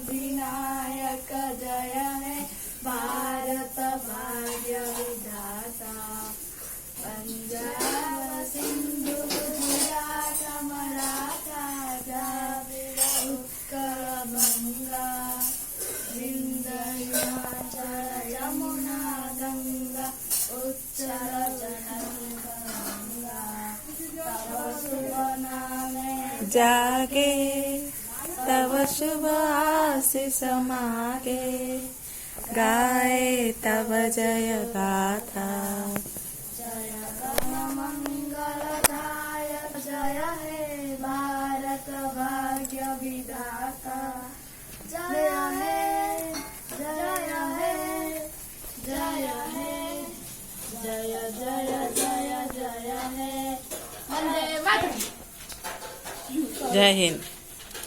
विनायक जय हे भारत भाग्य विधाता पंजाब सिंधु गुजरात मराठा द्राविड उत्कल गंगा विंध्य हिमाचल यमुना गंगा उच्चल गंगा तव शुभ नामे जागे तव शुभ आशीष मागे गाए तव जय गाथा जय गण मंगलदायक जय हे भारत भाग्य विधाता जय हे जय हे जय हे जय जय जय जय हे वंदे मातरम। जय हिंद।